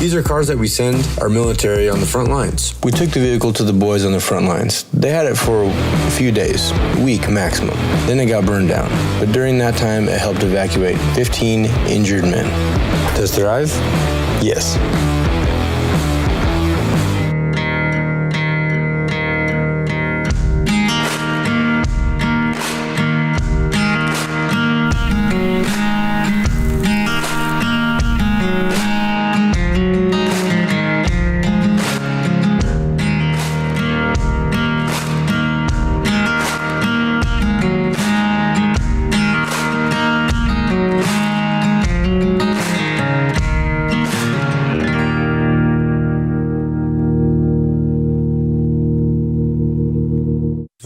These are cars that we send our military on the front lines. We took the vehicle to the boys on the front lines. They had it for a few days, a week maximum. Then it got burned down. But during that time, it helped evacuate 15 injured men. Test drive? Yes.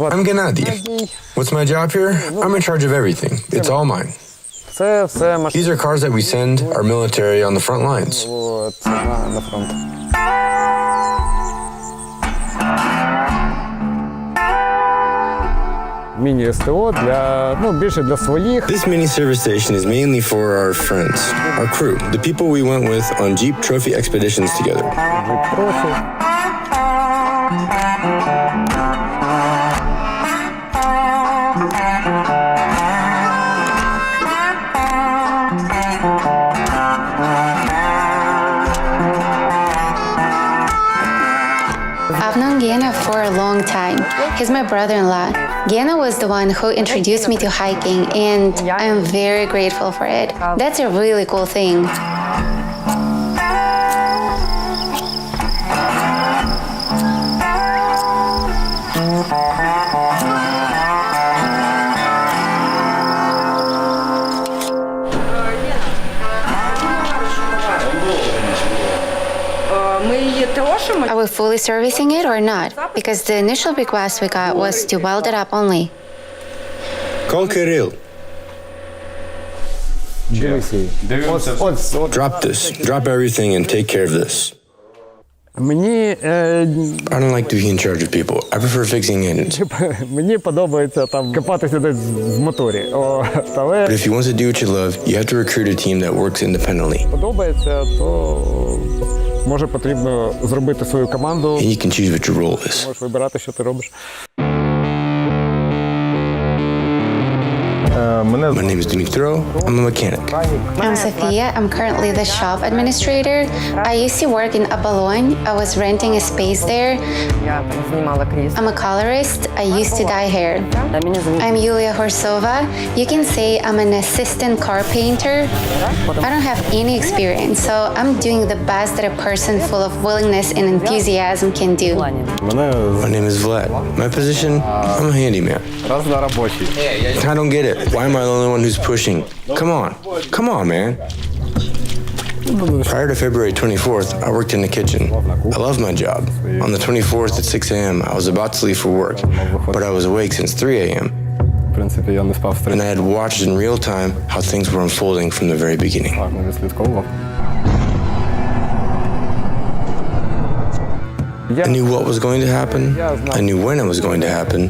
I'm Gennady. What's my job here? I'm in charge of everything. It's all mine. These are cars that we send our military on the front lines. This mini service station is mainly for our friends, our crew, the people we went with on Jeep trophy expeditions together. I've known Gena for a long time. He's my brother-in-law. Gena was the one who introduced me to hiking, and I'm very grateful for it. That's a really cool thing. Are we fully servicing it or not? Because the initial request we got was to weld it up only. Call Kirill. Drop this. Drop everything and take care of this. I don't like to be in charge of people. I prefer fixing engines. But if you want to do what you love, you have to recruit a team that works independently. And you can choose what your role is. My name is Dmitro. I'm a mechanic. I'm Sophia. I'm currently the shop administrator. I used to work in Abalone. I was renting a space there. I'm a colorist. I used to dye hair. I'm Yulia Horsova. You can say I'm an assistant car painter. I don't have any experience, so I'm doing the best that a person full of willingness and enthusiasm can do. My name is Vlad. My position, I'm a handyman. I don't get it. Why am I the only one who's pushing? Come on. Come on, man. Prior to February 24th, I worked in the kitchen. I loved my job. On the 24th at 6 a.m., I was about to leave for work, but I was awake since 3 a.m. And I had watched in real time how things were unfolding from the very beginning. I knew what was going to happen. I knew when it was going to happen.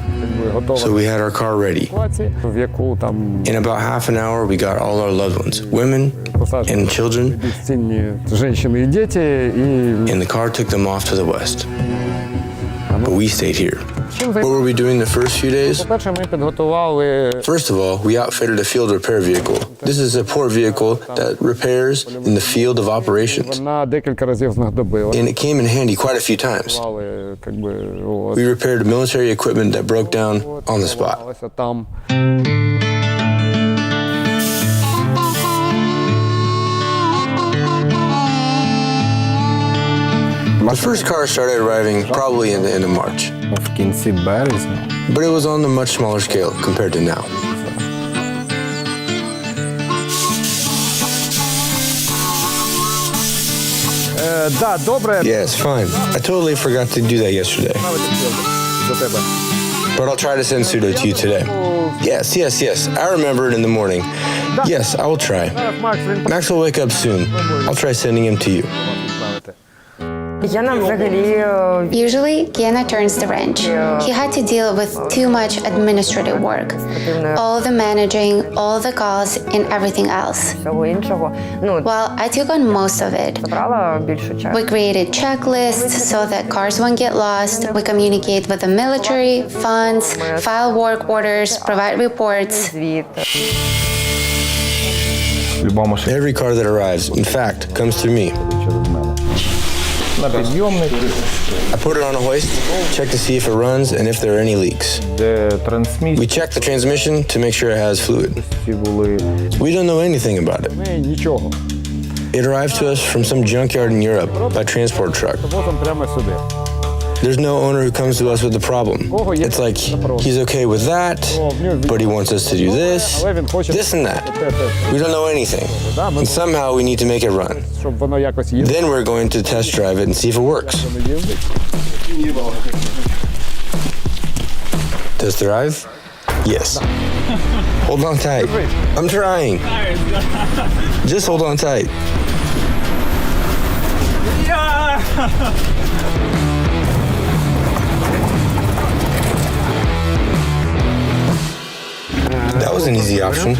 So we had our car ready. In about half an hour, we got all our loved ones, women and children, and the car took them off to the west. But we stayed here. What were we doing the first few days? First of all, we outfitted a field repair vehicle. This is a support vehicle that repairs in the field of operations. And it came in handy quite a few times. We repaired military equipment that broke down on the spot. The first car started arriving probably in the end of March. But it was on a much smaller scale compared to now. Yes, fine. I totally forgot to do that yesterday. But I'll try to send pseudo to you today. Yes. I remember it in the morning. Yes, I will try. Max will wake up soon. I'll try sending him to you. Usually, Gena turns the wrench. He had to deal with too much administrative work. All the managing, all the calls, and everything else. Well, I took on most of it. We created checklists so that cars won't get lost. We communicate with the military, funds, file work orders, provide reports. Every car that arrives, in fact, comes through me. I put it on a hoist, check to see if it runs and if there are any leaks. We check the transmission to make sure it has fluid. We don't know anything about it. It arrived to us from some junkyard in Europe by transport truck. There's no owner who comes to us with a problem. It's like, he's okay with that, but he wants us to do this and that. We don't know anything. And somehow we need to make it run. Then we're going to test drive it and see if it works. Does it drive? Yes. Hold on tight. I'm trying. Just hold on tight. That was an easy option.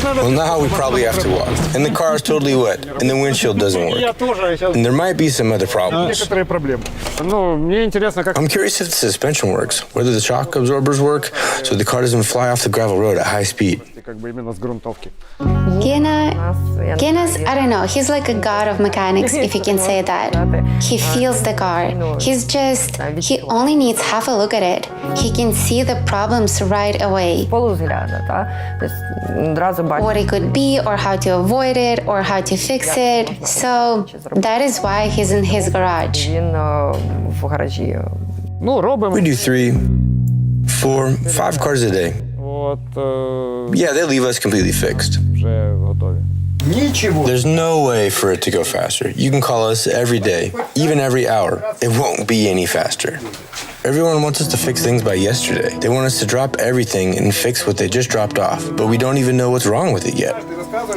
Well, now we probably have to walk. And the car is totally wet, and the windshield doesn't work. And there might be some other problems. I'm curious if the suspension works, whether the shock absorbers work, so the car doesn't fly off the gravel road at high speed. Gena's, I don't know, he's like a god of mechanics, if you can say that. He feels the car. He only needs half a look at it. He can see the problems right away. What it could be, or how to avoid it, or how to fix it. So that is why he's in his garage. We do 3, 4, 5 cars a day. Yeah, they leave us completely fixed. There's no way for it to go faster. You can call us every day, even every hour. It won't be any faster. Everyone wants us to fix things by yesterday. They want us to drop everything and fix what they just dropped off, but we don't even know what's wrong with it yet.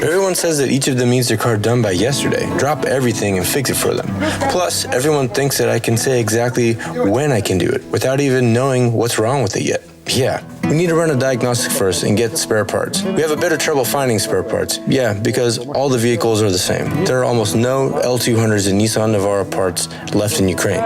Everyone says that each of them needs their car done by yesterday. Drop everything and fix it for them. Plus, everyone thinks that I can say exactly when I can do it without even knowing what's wrong with it yet. Yeah, we need to run a diagnostic first and get spare parts. We have a bit of trouble finding spare parts. Yeah, because all the vehicles are the same. There are almost no L200s and Nissan Navara parts left in Ukraine.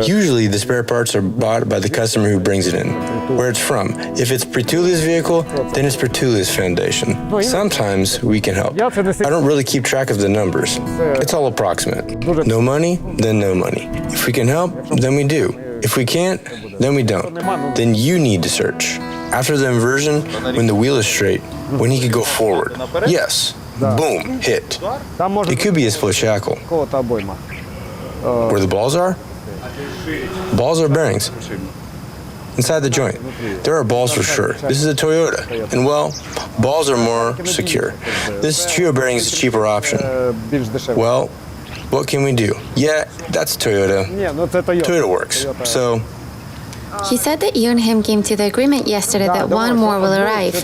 Usually, the spare parts are bought by the customer who brings it in, where it's from. If it's Pritulia's vehicle, then it's Pritulia's foundation. Sometimes we can help. I don't really keep track of the numbers. It's all approximate. No money, then no money. If we can help, then we do. If we can't, then we don't. Then you need to search. After the inversion, when the wheel is straight, when he could go forward. Yes. Boom. Hit. It could be a split shackle. Where the balls are? Balls are bearings. Inside the joint. There are balls for sure. This is a Toyota. And well, balls are more secure. This trio bearing is a cheaper option. Well, what can we do? Yeah, that's Toyota. Toyota works. So he said that you and him came to the agreement yesterday that one more will arrive.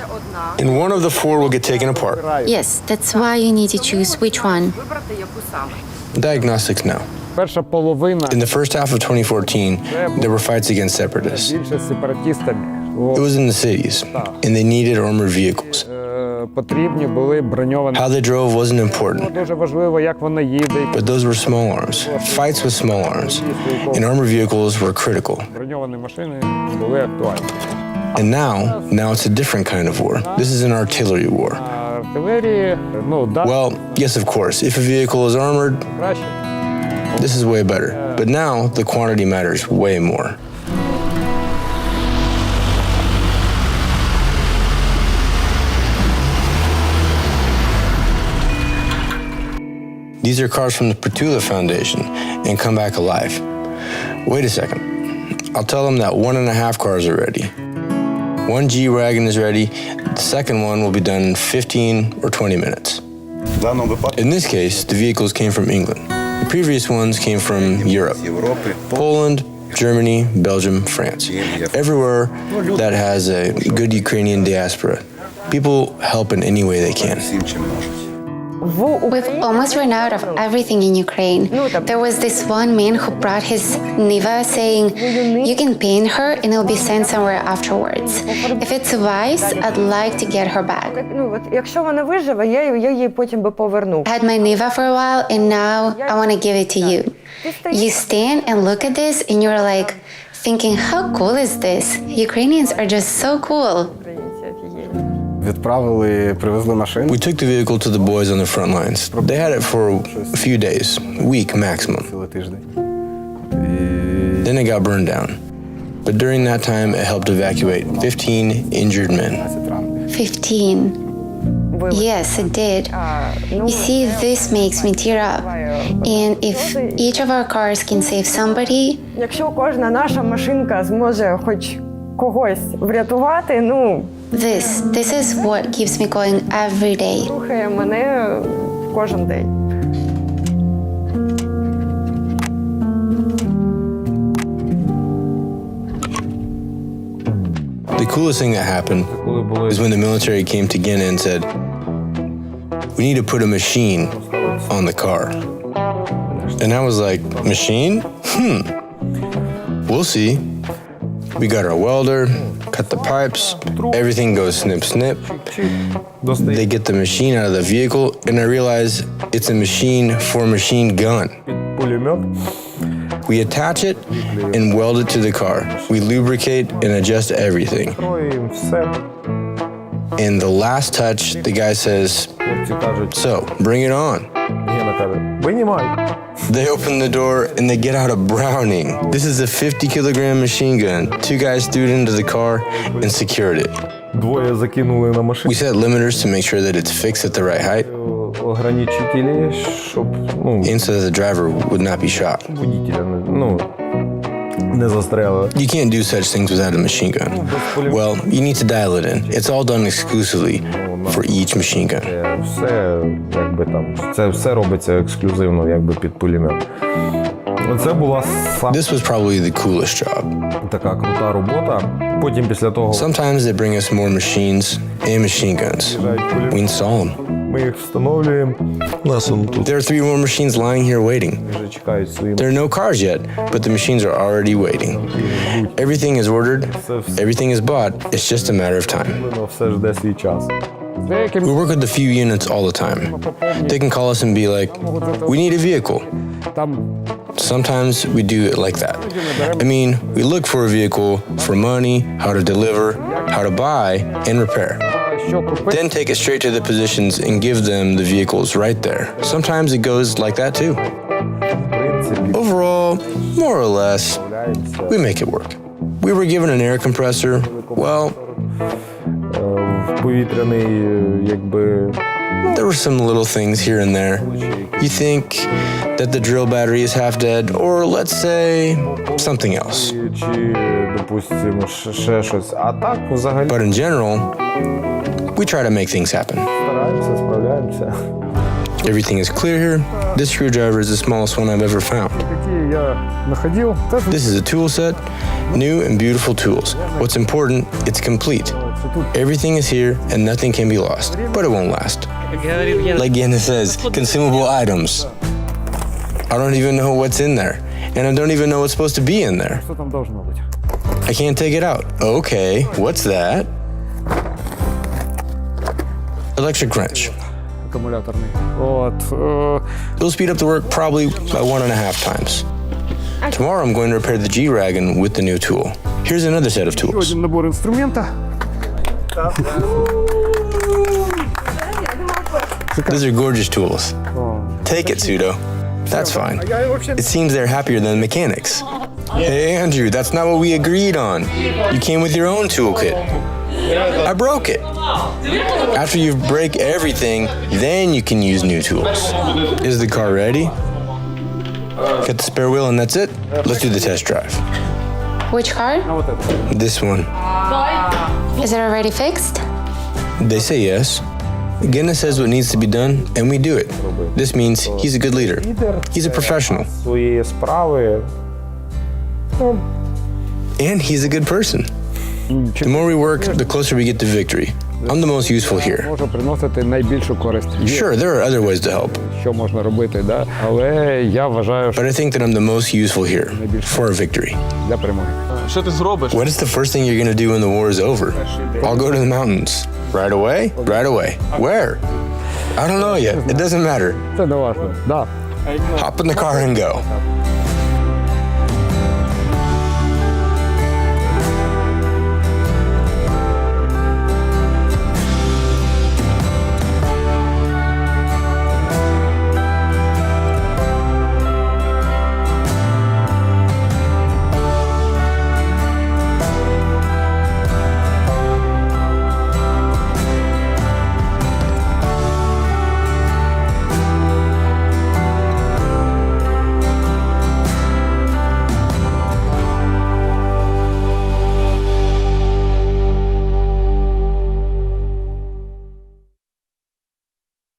And one of the 4 will get taken apart. Yes, that's why you need to choose which one. Diagnostics now. In the first half of 2014, there were fights against separatists. It was in the cities, and they needed armored vehicles. How they drove wasn't important, but those were small arms. Fights with small arms and armored vehicles were critical. And now it's a different kind of war. This is an artillery war. Well, yes, of course, if a vehicle is armored, this is way better. But now the quantity matters way more. These are cars from the Pritulia Foundation and come back alive. Wait a second. I'll tell them that 1.5 cars are ready. 1 G-Wagon is ready. The second one will be done in 15 or 20 minutes. In this case, the vehicles came from England. The previous ones came from Europe. Poland, Germany, Belgium, France. Everywhere that has a good Ukrainian diaspora. People help in any way they can. We've almost run out of everything in Ukraine. There was this one man who brought his Niva saying, you can paint her and it'll be sent somewhere afterwards. If it survives, I'd like to get her back. Якщо вона виживе, я її потім би поверну. I had my Niva for a while and now I want to give it to you. You stand and look at this and you're like thinking, how cool is this? Ukrainians are just so cool. Відправили, привезли машину. We took the vehicle to the boys on the front lines. They had it for a few days, a week maximum. Тиждень. Then it got burned down. But during that time, it helped evacuate 15 injured men. 15. Yes, it did. You see, this makes me tear up. And if each of our cars can save somebody, Якщо кожна наша машинка зможе хоч когось врятувати, this is what keeps me going every day. рухає мене кожен день. The coolest thing that happened is when the military came to Guinea and said, we need to put a machine on the car. And I was like, machine? We'll see. We got our welder, cut the pipes, everything goes snip, snip. They get the machine out of the vehicle, and I realize it's a machine for a machine gun. We attach it and weld it to the car. We lubricate and adjust everything. And the last touch, the guy says, so, bring it on. They open the door and they get out a Browning. This is a 50-kilogram machine gun. Two guys threw it into the car and secured it. Двоє закинули на машину. We set limiters to make sure that it's fixed at the right height, Ограничителі, щоб, and so that the driver would not be shot. водителя, не застрелили. You can't do such things without a machine gun. Well, you need to dial it in. It's all done exclusively for each machine gun. Все, якби там, це все робиться ексклюзивно, якби під пулемет. Це була This was probably the coolest job. така крута робота. Потім після того Sometimes they bring us more machines and machine guns. We install them. ми їх встановлюємо. Нас он тут There are 3 more machines lying here waiting. вже чекають свої. There are no cars yet, but the machines are already waiting. Everything is ordered, everything is bought, it's just a matter of time. Все жде свій час. We work with a few units all the time. They can call us and be like, we need a vehicle. Sometimes we do it like that. I mean, we look for a vehicle for money, how to deliver, how to buy, and repair. Then take it straight to the positions and give them the vehicles right there. Sometimes it goes like that too. Overall, more or less, we make it work. We were given an air compressor. Well, Повітряний, якби, there were some little things here and there. You think that the drill battery is half dead, or let's say something else. чи, допустимо, ще щось. А так, взагалі, But in general, we try to make things happen. стараємося, справляємося. Everything is clear here. This screwdriver is the smallest one I've ever found. Такі я знаходив. This is a tool set, new and beautiful tools. What's important, it's complete. Everything is here and nothing can be lost, but it won't last. Like Yana says, consumable items. I don't even know what's in there, and I don't even know what's supposed to be in there. Що там должно бути? I can't take it out. Okay, what's that? Electric wrench. Акумуляторний. It'll speed up the work probably by 1.5 times. Tomorrow I'm going to repair the G-Wagon with the new tool. Here's another set of tools. Один набор інструмента. These are gorgeous tools. Take it, Pseudo. That's fine. It seems they're happier than mechanics. Hey, Andrew, that's not what we agreed on. You came with your own toolkit. I broke it. After you break everything, then you can use new tools. Is the car ready? Got the spare wheel and that's it? Let's do the test drive. Which car? This one. Is it already fixed? They say yes. Genna says what needs to be done, and we do it. This means he's a good leader. He's a professional. Своєї справи. And he's a good person. The more we work, the closer we get to victory. I'm the most useful here. Може приносити найбільшу користь. Є, Sure, there are other ways to help, що можна робити, да? Але я вважаю, що but I think that I'm the most useful here for a victory. для перемоги. Що ти зробиш? What is the first thing you're gonna do when the war is over? I'll go to the mountains. Right away? Right away. Where? I don't know yet. It doesn't matter. Це не важливо. Да. Hop in the car and go.